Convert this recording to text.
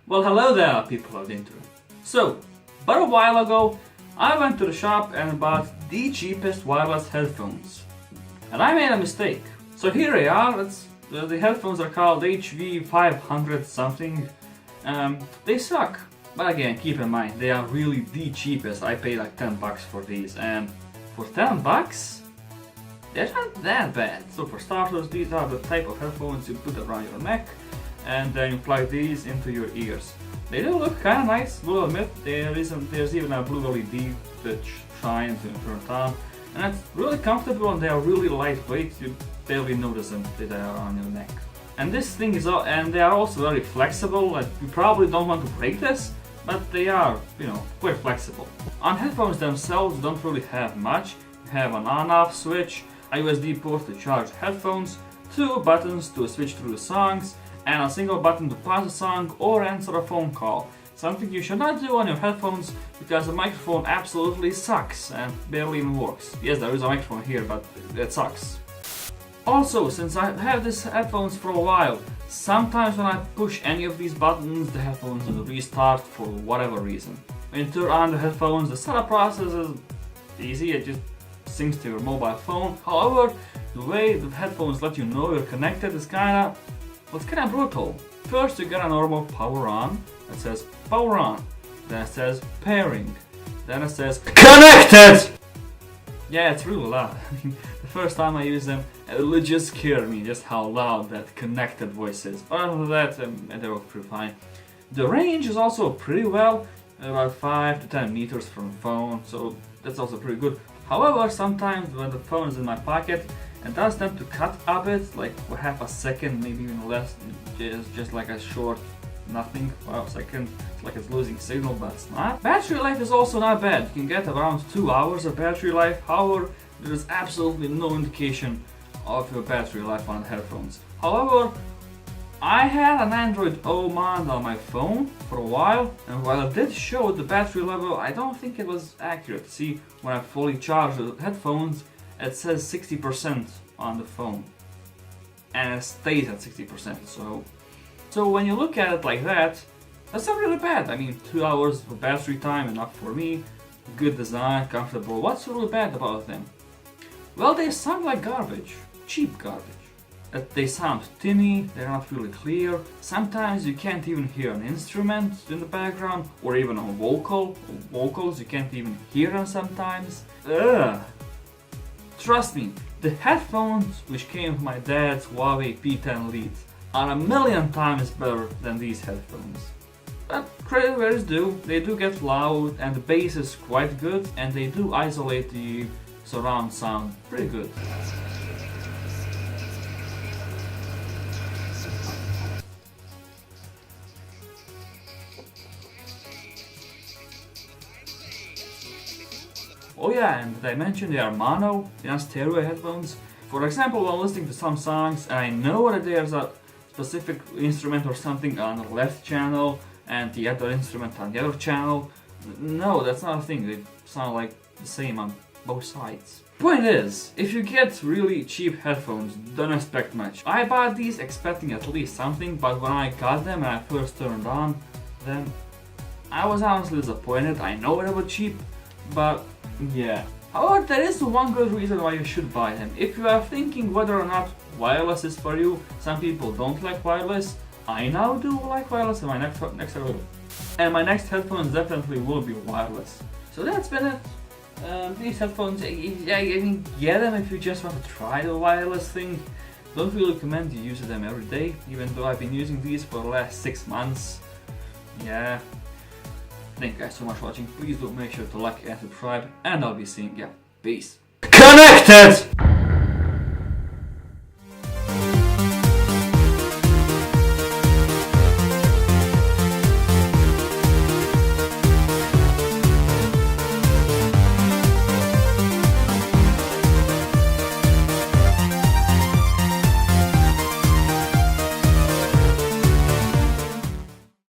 Well, hello there, people of the internet. So, about a while ago, I went to the shop and bought the cheapest wireless headphones. And I made a mistake. So here they are. The headphones are called HV500 something. They suck. But again, keep in mind, they are really the cheapest. I paid like 10 bucks for these, and for 10 bucks, they're not that bad. So for starters, these are the type of headphones you put around your neck, and then you plug these into your ears. They do look kind of nice, will admit. There's even a blue LED that shines and turns on, and it's really comfortable, and they are really lightweight. You barely notice them that they are on your neck. And this thing is and they are also very flexible. Like, you probably don't want to break this, but they are, quite flexible. On headphones themselves, don't really have much. You have an on-off switch, a USB port to charge headphones, 2 buttons to switch through the songs, and a single button to pause a song or answer a phone call. Something you should not do on your headphones because the microphone absolutely sucks and barely even works. Yes, there is a microphone here, but it sucks. Also, since I have these headphones for a while, sometimes when I push any of these buttons, the headphones will restart for whatever reason. When you turn on the headphones, the setup process is easy, it just syncs to your mobile phone. However, the way the headphones let you know you're connected is kinda brutal. First you get a normal power on, that says power on, then it says pairing, then it says CONNECTED! Yeah, it's really loud. The first time I used them, it really just scared me just how loud that connected voice is. But other than that, they work pretty fine. The range is also pretty well, about 5 to 10 meters from the phone, so that's also pretty good. However, sometimes when the phone is in my pocket, it does tend to cut a bit, like for half a second, maybe even less, just like a short nothing for a second. It's like it's losing signal, but it's not. Battery life is also not bad. You can get around 2 hours of battery life. However, there is absolutely no indication of your battery life on headphones. However, I had an Android O mod on my phone for a while, and while it did show the battery level, I don't think it was accurate. See, when I fully charge the headphones, it says 60% on the phone, and it stays at 60%. So when you look at it like that, that's not really bad. I mean, 2 hours of battery time, enough for me. Good design, comfortable. What's really bad about them? Well, they sound like garbage, cheap garbage. They sound tinny, they're not really clear. Sometimes you can't even hear an instrument in the background, or even a vocals, you can't even hear them sometimes. Ugh. Trust me, the headphones which came with my dad's Huawei P10 Lite are a million times better than these headphones. But credit where it's due, they do get loud and the bass is quite good, and they do isolate the surround sound pretty good. Oh yeah, and did I mention they are mono, they are stereo headphones? For example, when listening to some songs and I know that there's a specific instrument or something on the left channel and the other instrument on the other channel, no, that's not a thing. They sound like the same on both sides. Point is, if you get really cheap headphones, don't expect much. I bought these expecting at least something, but when I got them and I first turned on them, I was honestly disappointed. I know they were cheap, but yeah. However, there is one good reason why you should buy them. If you are thinking whether or not wireless is for you, some people don't like wireless. I now do like wireless, and my next headphones definitely will be wireless. So that's been it. These headphones, I mean, get them if you just want to try the wireless thing. Don't really recommend you use them every day, even though I've been using these for the last 6 months. Yeah. Thank you guys so much for watching. Please do make sure to like and subscribe, and I'll be seeing ya. Peace. CONNECTED!